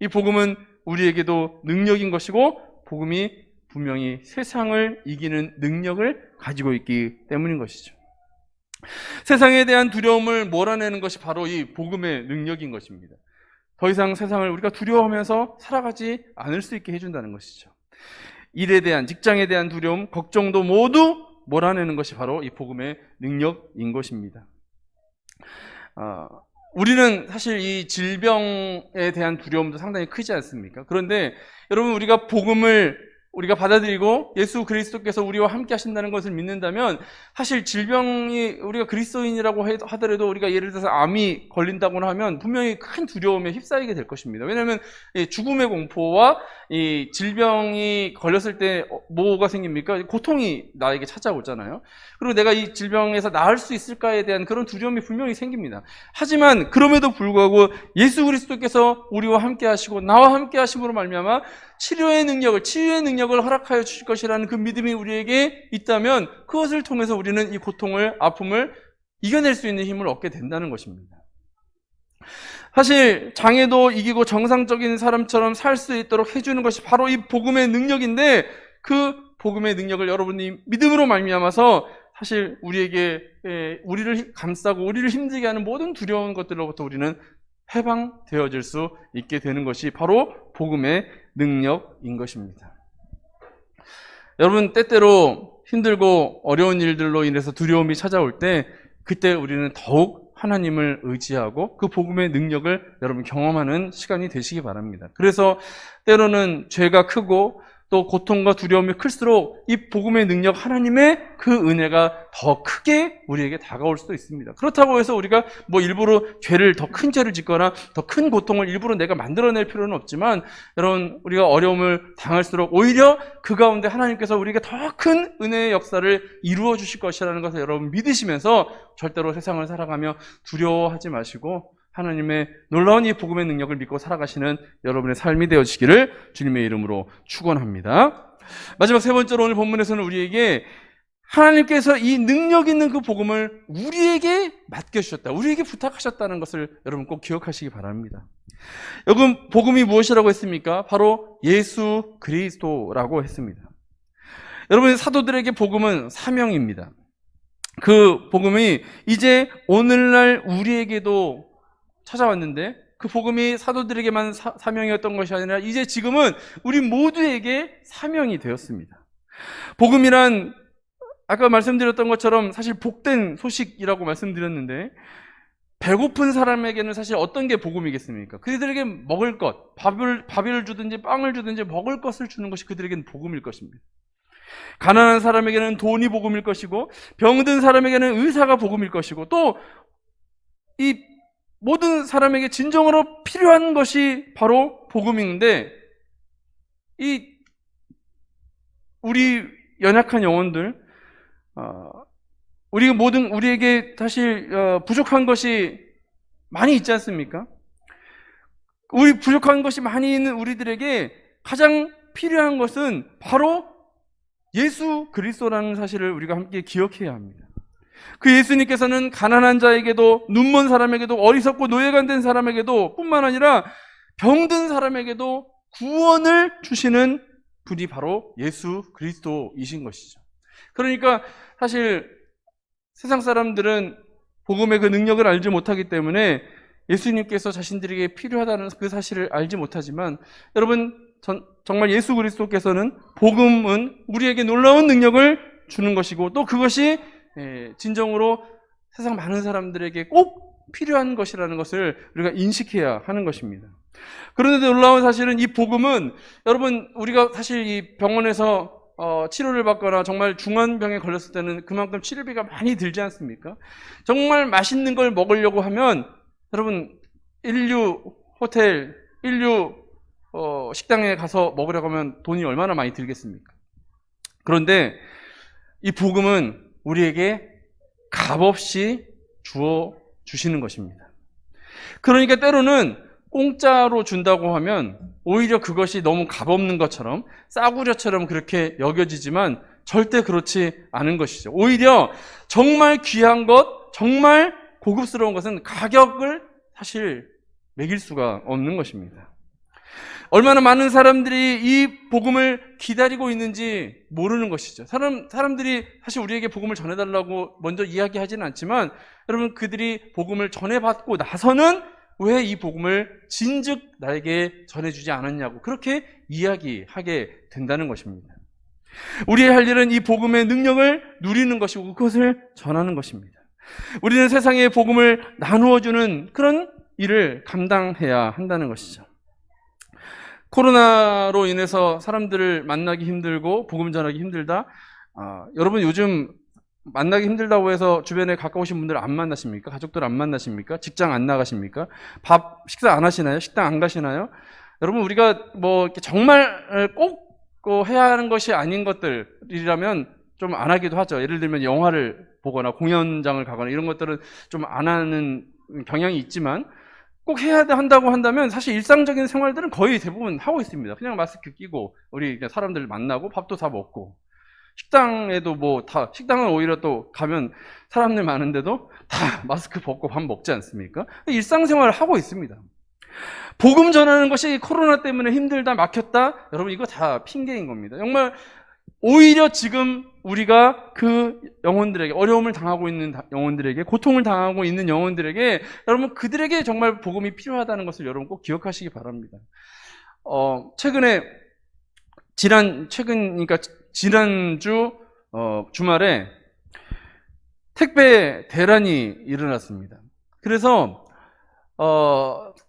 이 복음은 우리에게도 능력인 것이고 복음이 분명히 세상을 이기는 능력을 가지고 있기 때문인 것이죠. 세상에 대한 두려움을 몰아내는 것이 바로 이 복음의 능력인 것입니다. 더 이상 세상을 우리가 두려워하면서 살아가지 않을 수 있게 해준다는 것이죠. 일에 대한, 직장에 대한 두려움, 걱정도 모두 몰아내는 것이 바로 이 복음의 능력인 것입니다. 우리는 사실 이 질병에 대한 두려움도 상당히 크지 않습니까? 그런데 여러분, 우리가 복음을 우리가 받아들이고 예수 그리스도께서 우리와 함께 하신다는 것을 믿는다면 사실 질병이 우리가 그리스도인이라고 하더라도 우리가 예를 들어서 암이 걸린다거나 하면 분명히 큰 두려움에 휩싸이게 될 것입니다. 왜냐하면 죽음의 공포와 이 질병이 걸렸을 때 뭐가 생깁니까? 고통이 나에게 찾아오잖아요. 그리고 내가 이 질병에서 나을 수 있을까에 대한 그런 두려움이 분명히 생깁니다. 하지만 그럼에도 불구하고 예수 그리스도께서 우리와 함께 하시고 나와 함께 하심으로 말미암아 치유의 능력을 허락하여 주실 것이라는 그 믿음이 우리에게 있다면 그것을 통해서 우리는 이 고통을, 아픔을 이겨낼 수 있는 힘을 얻게 된다는 것입니다. 사실 장애도 이기고 정상적인 사람처럼 살 수 있도록 해주는 것이 바로 이 복음의 능력인데 그 복음의 능력을 여러분이 믿음으로 말미암아서 사실 우리를 감싸고 우리를 힘들게 하는 모든 두려운 것들로부터 우리는 해방되어질 수 있게 되는 것이 바로 복음의 능력인 것입니다. 여러분, 때때로 힘들고 어려운 일들로 인해서 두려움이 찾아올 때 그때 우리는 더욱 하나님을 의지하고 그 복음의 능력을 여러분 경험하는 시간이 되시기 바랍니다. 그래서 때로는 죄가 크고 또 고통과 두려움이 클수록 이 복음의 능력, 하나님의 그 은혜가 더 크게 우리에게 다가올 수도 있습니다. 그렇다고 해서 우리가 일부러 더 큰 죄를 짓거나 더 큰 고통을 일부러 내가 만들어낼 필요는 없지만 여러분, 우리가 어려움을 당할수록 오히려 그 가운데 하나님께서 우리에게 더 큰 은혜의 역사를 이루어 주실 것이라는 것을 여러분 믿으시면서 절대로 세상을 살아가며 두려워하지 마시고 하나님의 놀라운 이 복음의 능력을 믿고 살아가시는 여러분의 삶이 되어지기를 주님의 이름으로 축원합니다. 마지막 세 번째로 오늘 본문에서는 우리에게 하나님께서 이 능력 있는 그 복음을 우리에게 맡겨주셨다, 우리에게 부탁하셨다는 것을 여러분 꼭 기억하시기 바랍니다. 여러분, 복음이 무엇이라고 했습니까? 바로 예수 그리스도라고 했습니다. 여러분, 사도들에게 복음은 사명입니다. 그 복음이 이제 오늘날 우리에게도 찾아왔는데 그 복음이 사도들에게만 사명이었던 것이 아니라 이제 지금은 우리 모두에게 사명이 되었습니다. 복음이란 아까 말씀드렸던 것처럼 사실 복된 소식이라고 말씀드렸는데 배고픈 사람에게는 사실 어떤 게 복음이겠습니까? 그들에게 먹을 것, 밥을 주든지 빵을 주든지 먹을 것을 주는 것이 그들에게는 복음일 것입니다. 가난한 사람에게는 돈이 복음일 것이고, 병든 사람에게는 의사가 복음일 것이고, 또 이 모든 사람에게 진정으로 필요한 것이 바로 복음인데, 이 우리 연약한 영혼들, 우리에게 사실 부족한 것이 많이 있지 않습니까? 우리 부족한 것이 많이 있는 우리들에게 가장 필요한 것은 바로 예수 그리스도라는 사실을 우리가 함께 기억해야 합니다. 그 예수님께서는 가난한 자에게도, 눈먼 사람에게도, 어리석고 노예가 된 사람에게도 뿐만 아니라 병든 사람에게도 구원을 주시는 분이 바로 예수 그리스도이신 것이죠. 그러니까 사실 세상 사람들은 복음의 그 능력을 알지 못하기 때문에 예수님께서 자신들에게 필요하다는 그 사실을 알지 못하지만, 여러분, 정말 예수 그리스도께서는 복음은 우리에게 놀라운 능력을 주는 것이고, 또 그것이 진정으로 세상 많은 사람들에게 꼭 필요한 것이라는 것을 우리가 인식해야 하는 것입니다. 그런데 놀라운 사실은 이 복음은, 여러분, 우리가 사실 이 병원에서 치료를 받거나 정말 중한 병에 걸렸을 때는 그만큼 치료비가 많이 들지 않습니까? 정말 맛있는 걸 먹으려고 하면, 여러분, 인류 호텔, 인류 식당에 가서 먹으려고 하면 돈이 얼마나 많이 들겠습니까? 그런데 이 복음은 우리에게 값없이 주어 주시는 것입니다. 그러니까 때로는 공짜로 준다고 하면 오히려 그것이 너무 값없는 것처럼, 싸구려처럼 그렇게 여겨지지만 절대 그렇지 않은 것이죠. 오히려 정말 귀한 것, 정말 고급스러운 것은 가격을 사실 매길 수가 없는 것입니다. 얼마나 많은 사람들이 이 복음을 기다리고 있는지 모르는 것이죠. 사람들이 사실 우리에게 복음을 전해달라고 먼저 이야기하지는 않지만, 여러분, 그들이 복음을 전해받고 나서는 왜 이 복음을 진즉 나에게 전해주지 않았냐고 그렇게 이야기하게 된다는 것입니다. 우리의 할 일은 이 복음의 능력을 누리는 것이고 그것을 전하는 것입니다. 우리는 세상에 복음을 나누어주는 그런 일을 감당해야 한다는 것이죠. 코로나로 인해서 사람들을 만나기 힘들고 복음 전하기 힘들다. 여러분, 요즘 만나기 힘들다고 해서 주변에 가까우신 분들 안 만나십니까? 가족들 안 만나십니까? 직장 안 나가십니까? 식사 안 하시나요? 식당 안 가시나요? 여러분, 우리가 뭐 이렇게 정말 꼭 해야 하는 것이 아닌 것들이라면 좀 안 하기도 하죠. 예를 들면 영화를 보거나 공연장을 가거나 이런 것들은 좀 안 하는 경향이 있지만, 꼭 해야 한다고 한다면 사실 일상적인 생활들은 거의 대부분 하고 있습니다. 그냥 마스크 끼고 우리 사람들 만나고 밥도 다 먹고, 식당에도 식당은 오히려 또 가면 사람들 많은데도 다 마스크 벗고 밥 먹지 않습니까? 일상생활을 하고 있습니다. 복음 전하는 것이 코로나 때문에 힘들다, 막혔다, 여러분, 이거 다 핑계인 겁니다. 정말 오히려 지금 우리가 그 영혼들에게, 어려움을 당하고 있는 영혼들에게, 고통을 당하고 있는 영혼들에게, 여러분, 그들에게 정말 복음이 필요하다는 것을 여러분 꼭 기억하시기 바랍니다. 지난주 주말에 택배 대란이 일어났습니다. 그래서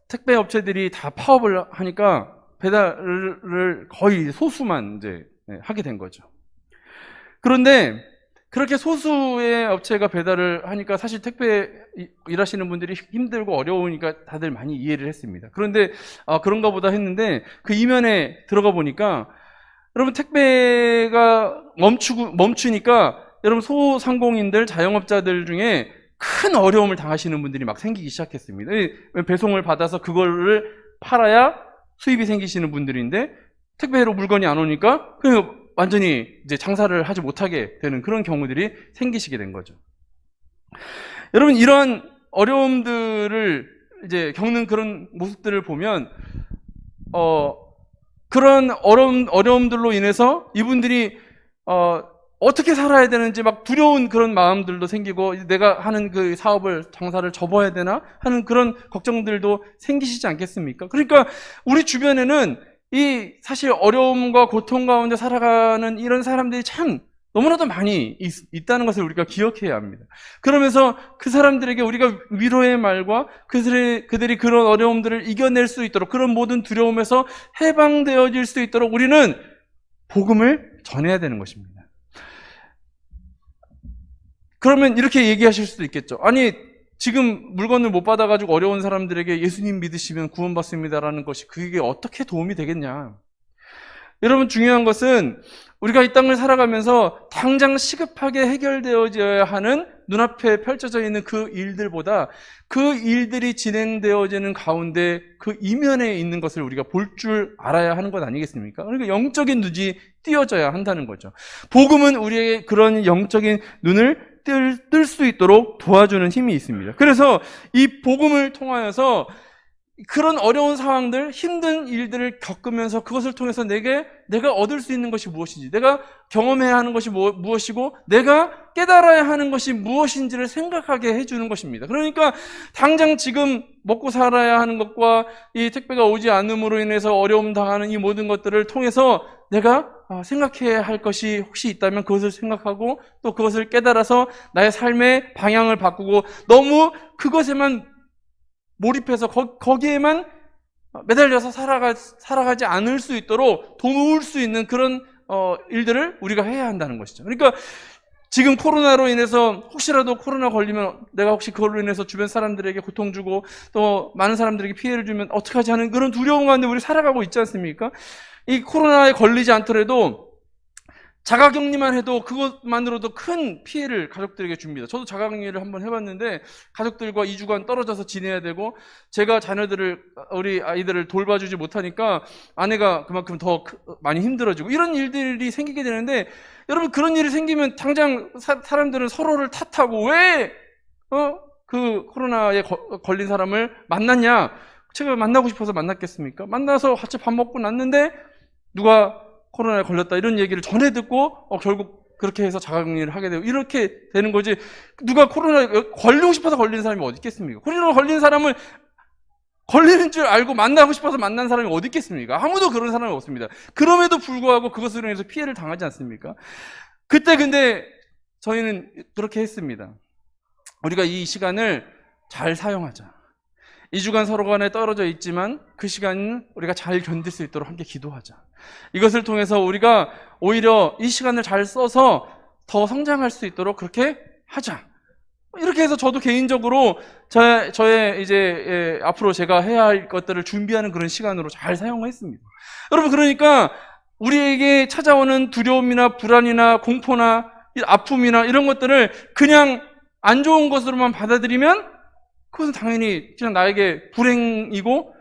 택배 업체들이 다 파업을 하니까 배달을 거의 소수만 이제 하게 된 거죠. 그런데 그렇게 소수의 업체가 배달을 하니까 사실 택배 일하시는 분들이 힘들고 어려우니까 다들 많이 이해를 했습니다. 그런데 그런가 보다 했는데 그 이면에 들어가 보니까, 여러분, 택배가 멈추니까 여러분, 소상공인들, 자영업자들 중에 큰 어려움을 당하시는 분들이 막 생기기 시작했습니다. 배송을 받아서 그거를 팔아야 수입이 생기시는 분들인데 택배로 물건이 안 오니까 그냥 완전히 이제 장사를 하지 못하게 되는 그런 경우들이 생기시게 된 거죠. 여러분, 이런 어려움들을 이제 겪는 그런 모습들을 보면, 그런 어려움들로 인해서 이분들이 어떻게 살아야 되는지 막 두려운 그런 마음들도 생기고, 내가 하는 그 장사를 접어야 되나 하는 그런 걱정들도 생기시지 않겠습니까? 그러니까 우리 주변에는 이 사실 어려움과 고통 가운데 살아가는 이런 사람들이 참 너무나도 많이 있다는 것을 우리가 기억해야 합니다. 그러면서 그 사람들에게 우리가 위로의 말과 그들이 그런 어려움들을 이겨낼 수 있도록, 그런 모든 두려움에서 해방되어질 수 있도록 우리는 복음을 전해야 되는 것입니다. 그러면 이렇게 얘기하실 수도 있겠죠. 아니, 지금 물건을 못 받아가지고 어려운 사람들에게 예수님 믿으시면 구원받습니다라는 것이 그게 어떻게 도움이 되겠냐. 여러분, 중요한 것은 우리가 이 땅을 살아가면서 당장 시급하게 해결되어져야 하는 눈앞에 펼쳐져 있는 그 일들보다 그 일들이 진행되어지는 가운데 그 이면에 있는 것을 우리가 볼 줄 알아야 하는 것 아니겠습니까? 그러니까 영적인 눈이 띄어져야 한다는 거죠. 복음은 우리에게 그런 영적인 눈을 뜰 수 있도록 도와주는 힘이 있습니다. 그래서 이 복음을 통하여서 그런 어려운 상황들, 힘든 일들을 겪으면서 그것을 통해서 내가 얻을 수 있는 것이 무엇인지, 내가 경험해야 하는 것이 무엇이고, 내가 깨달아야 하는 것이 무엇인지를 생각하게 해주는 것입니다. 그러니까 당장 지금 먹고 살아야 하는 것과 이 택배가 오지 않음으로 인해서 어려움 당하는 이 모든 것들을 통해서 내가 생각해야 할 것이 혹시 있다면 그것을 생각하고 또 그것을 깨달아서 나의 삶의 방향을 바꾸고, 너무 그것에만 몰입해서 거기에만 매달려서 살아가지 않을 수 있도록 도울 수 있는 그런 일들을 우리가 해야 한다는 것이죠. 그러니까 지금 코로나로 인해서 혹시라도 코로나 걸리면 내가 혹시 그걸로 인해서 주변 사람들에게 고통 주고 또 많은 사람들에게 피해를 주면 어떡하지 하는 그런 두려움 가운데 우리 살아가고 있지 않습니까? 이 코로나에 걸리지 않더라도 자가격리만 해도 그것만으로도 큰 피해를 가족들에게 줍니다. 저도 자가격리를 한번 해봤는데 가족들과 2주간 떨어져서 지내야 되고, 제가 우리 아이들을 돌봐주지 못하니까 아내가 그만큼 더 많이 힘들어지고 이런 일들이 생기게 되는데, 여러분, 그런 일이 생기면 당장 사람들은 서로를 탓하고 왜 그 코로나에 걸린 사람을 만났냐? 제가 만나고 싶어서 만났겠습니까? 만나서 같이 밥 먹고 났는데 누가 코로나에 걸렸다 이런 얘기를 전해 듣고 결국 그렇게 해서 자가격리를 하게 되고 이렇게 되는 거지. 누가 코로나에 걸리고 싶어서 걸린 사람이 어디 있겠습니까? 코로나 걸린 사람을 걸리는 줄 알고 만나고 싶어서 만난 사람이 어디 있겠습니까? 아무도 그런 사람이 없습니다. 그럼에도 불구하고 그것으로 인해서 피해를 당하지 않습니까? 그때 근데 저희는 그렇게 했습니다. 우리가 이 시간을 잘 사용하자. 2주간 서로 간에 떨어져 있지만 그 시간은 우리가 잘 견딜 수 있도록 함께 기도하자. 이것을 통해서 우리가 오히려 이 시간을 잘 써서 더 성장할 수 있도록 그렇게 하자. 이렇게 해서 저도 개인적으로 저의 이제 앞으로 제가 해야 할 것들을 준비하는 그런 시간으로 잘 사용했습니다. 여러분, 그러니까 우리에게 찾아오는 두려움이나 불안이나 공포나 아픔이나 이런 것들을 그냥 안 좋은 것으로만 받아들이면 그것은 당연히 그냥 나에게 불행이고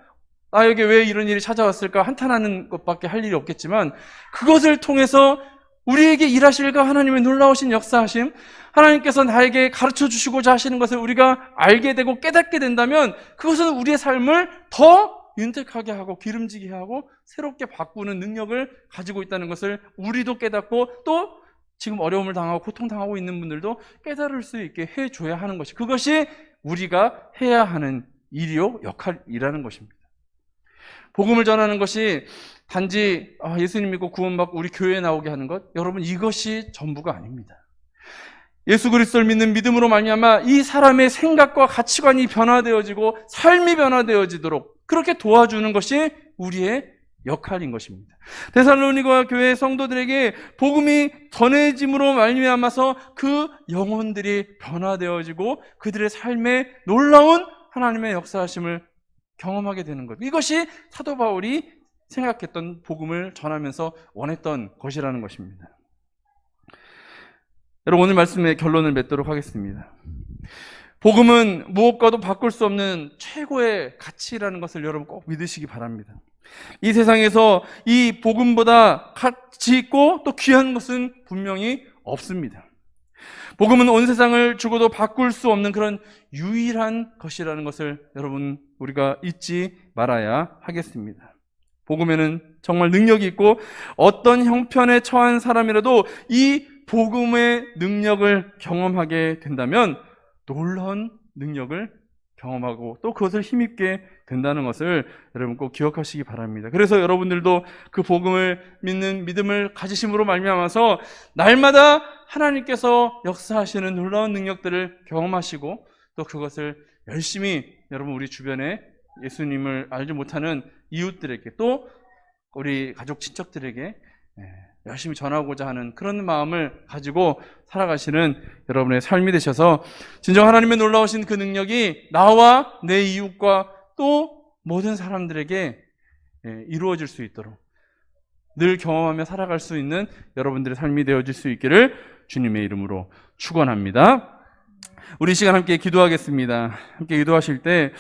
나에게 왜 이런 일이 찾아왔을까 한탄하는 것밖에 할 일이 없겠지만, 그것을 통해서 우리에게 일하실까 하나님의 놀라우신 역사하심, 하나님께서 나에게 가르쳐 주시고자 하시는 것을 우리가 알게 되고 깨닫게 된다면 그것은 우리의 삶을 더 윤택하게 하고 기름지게 하고 새롭게 바꾸는 능력을 가지고 있다는 것을 우리도 깨닫고 또 지금 어려움을 당하고 고통당하고 있는 분들도 깨달을 수 있게 해줘야 하는 것이, 그것이 우리가 해야 하는 일이요 역할이라는 것입니다. 복음을 전하는 것이 단지 예수님 믿고 구원받고 우리 교회에 나오게 하는 것, 여러분, 이것이 전부가 아닙니다. 예수 그리스도를 믿는 믿음으로 말미암아 이 사람의 생각과 가치관이 변화되어지고 삶이 변화되어지도록 그렇게 도와주는 것이 우리의 역할인 것입니다. 데살로니가 교회 성도들에게 복음이 전해짐으로 말미암아서 그 영혼들이 변화되어지고 그들의 삶에 놀라운 하나님의 역사하심을 경험하게 되는 것, 이것이 사도 바울이 생각했던 복음을 전하면서 원했던 것이라는 것입니다. 여러분, 오늘 말씀의 결론을 맺도록 하겠습니다. 복음은 무엇과도 바꿀 수 없는 최고의 가치라는 것을 여러분 꼭 믿으시기 바랍니다. 이 세상에서 이 복음보다 가치 있고 또 귀한 것은 분명히 없습니다. 복음은 온 세상을 주고도 바꿀 수 없는 그런 유일한 것이라는 것을 여러분 우리가 잊지 말아야 하겠습니다. 복음에는 정말 능력이 있고 어떤 형편에 처한 사람이라도 이 복음의 능력을 경험하게 된다면 놀라운 능력을 경험하고 또 그것을 힘있게 된다는 것을 여러분 꼭 기억하시기 바랍니다. 그래서 여러분들도 그 복음을 믿는 믿음을 가지심으로 말미암아서 날마다 하나님께서 역사하시는 놀라운 능력들을 경험하시고 또 그것을 열심히 여러분 우리 주변에 예수님을 알지 못하는 이웃들에게 또 우리 가족 친척들에게 열심히 전하고자 하는 그런 마음을 가지고 살아가시는 여러분의 삶이 되셔서 진정 하나님의 놀라우신 그 능력이 나와 내 이웃과 또 모든 사람들에게 이루어질 수 있도록 늘 경험하며 살아갈 수 있는 여러분들의 삶이 되어질 수 있기를 주님의 이름으로 축원합니다. 우리 시간 함께 기도하겠습니다. 함께 기도하실 때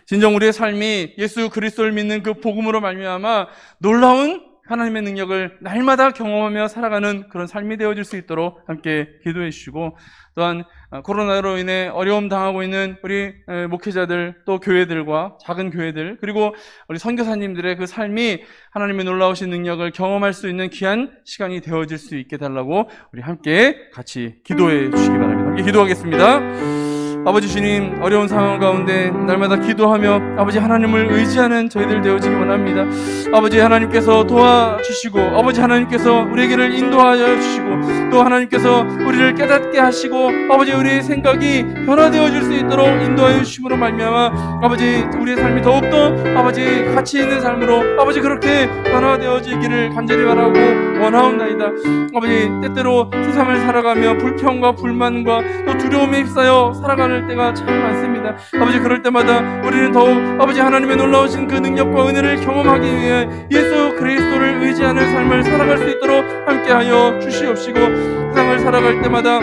진정 우리의 삶이 예수 그리스도를 믿는 그 복음으로 말미암아 놀라운 하나님의 능력을 날마다 경험하며 살아가는 그런 삶이 되어질 수 있도록 함께 기도해 주시고 또한 코로나로 인해 어려움 당하고 있는 우리 목회자들 또 교회들과 작은 교회들 그리고 우리 선교사님들의 그 삶이 하나님의 놀라우신 능력을 경험할 수 있는 귀한 시간이 되어질 수 있게 달라고 우리 함께 같이 기도해 주시기 바랍니다. 함께 기도하겠습니다. 아버지 주님, 어려운 상황 가운데 날마다 기도하며 아버지 하나님을 의지하는 저희들 되어지기 원합니다. 아버지 하나님께서 도와주시고 아버지 하나님께서 우리에게를 인도하여 주시고 또 하나님께서 우리를 깨닫게 하시고 아버지 우리의 생각이 변화되어질 수 있도록 인도하여 주심으로 말미암아 아버지 우리의 삶이 더욱더 아버지 가치 있는 삶으로 아버지 그렇게 변화되어지기를 간절히 바라고 원하옵나이다. 아버지 때때로 세상을 살아가며 불평과 불만과 또 두려움에 휩싸여 살아가는 때가 참 많습니다. 아버지 그럴 때마다 우리는 더욱 아버지 하나님의 놀라우신 그 능력과 은혜를 경험하기 위해 예수 그리스도를 의지하는 삶을 살아갈 수 있도록 함께하여 주시옵시고 세상을 살아갈 때마다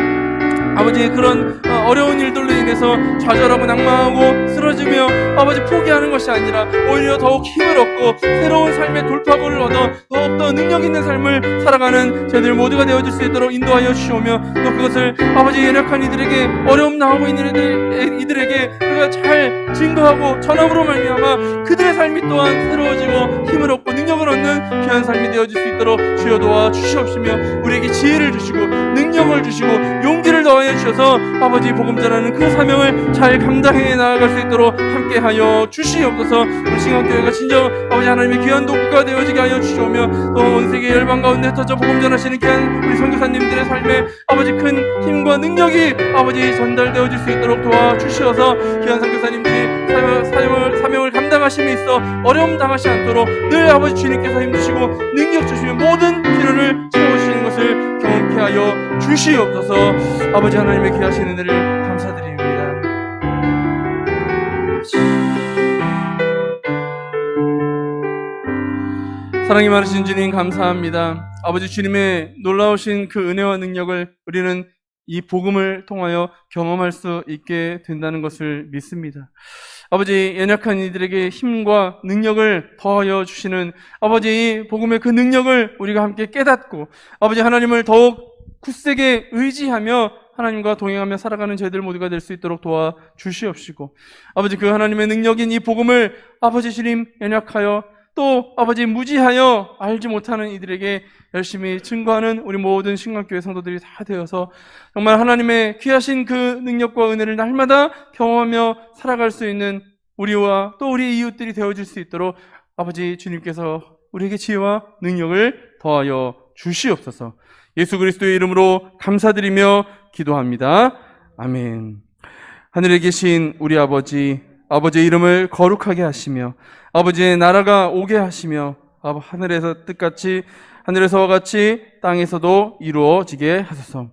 아버지 그런 어려운 일들로 인해서 좌절하고 낙망하고 쓰러지며 아버지 포기하는 것이 아니라 오히려 더욱 힘을 얻고 새로운 삶의 돌파구를 얻어 더욱더 능력 있는 삶을 살아가는 저희들 모두가 되어질 수 있도록 인도하여 주시오며 또 그것을 아버지 연약한 이들에게 어려움 당하고 있는 이들에게 우리가 잘 증거하고 전함으로 말미암아 그들의 삶이 또한 새로워지고 힘을 얻고 능력을 얻는 귀한 삶이 되어질 수 있도록 주여 도와 주시옵시며 우리에게 지혜를 주시고 능력을 주시고 용기를 더하여 주셔서 아버지 복음 전하는 그 사명을 잘 감당해 나아갈 수 있도록 함께하여 주시옵소서. 우리 신강교회가 진정 아버지 하나님의 귀한 도구가 되어지게 하여 주시오며 또 온 세계 열방 가운데 흩어져 복음 전하시는 귀한 우리 선교사님들의 삶에 아버지 큰 힘과 능력이 아버지 전달되어질 수 있도록 도와주시어서 귀한 선교사님들이 사명을 감당하심에 있어 어려움 당하지 않도록 늘 아버지 주님께서 힘주시고 능력 주시며 모든 필요를 채워주시는 것을 경험케 하여 주시옵소서. 아버지 하나님의 귀하신 은혜를 감사드립니다. 사랑이 많으신 주님 감사합니다. 아버지 주님의 놀라우신 그 은혜와 능력을 우리는 이 복음을 통하여 경험할 수 있게 된다는 것을 믿습니다. 아버지 연약한 이들에게 힘과 능력을 더하여 주시는 아버지 이 복음의 그 능력을 우리가 함께 깨닫고 아버지 하나님을 더욱 굳세게 의지하며 하나님과 동행하며 살아가는 저희들 모두가 될 수 있도록 도와주시옵시고 아버지 그 하나님의 능력인 이 복음을 아버지 주님 연약하여 또 아버지 무지하여 알지 못하는 이들에게 열심히 증거하는 우리 모든 신강교회 성도들이 다 되어서 정말 하나님의 귀하신 그 능력과 은혜를 날마다 경험하며 살아갈 수 있는 우리와 또 우리 이웃들이 되어질 수 있도록 아버지 주님께서 우리에게 지혜와 능력을 더하여 주시옵소서. 예수 그리스도의 이름으로 감사드리며 기도합니다. 아멘. 하늘에 계신 우리 아버지, 아버지의 이름을 거룩하게 하시며 아버지의 나라가 오게 하시며 하늘에서 뜻같이 하늘에서와 같이 땅에서도 이루어지게 하소서.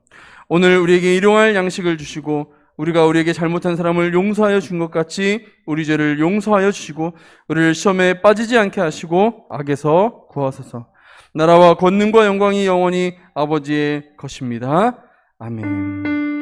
오늘 우리에게 일용할 양식을 주시고 우리가 우리에게 잘못한 사람을 용서하여 준 것 같이 우리 죄를 용서하여 주시고 우리를 시험에 빠지지 않게 하시고 악에서 구하소서. 나라와 권능과 영광이 영원히 아버지의 것입니다. 아멘.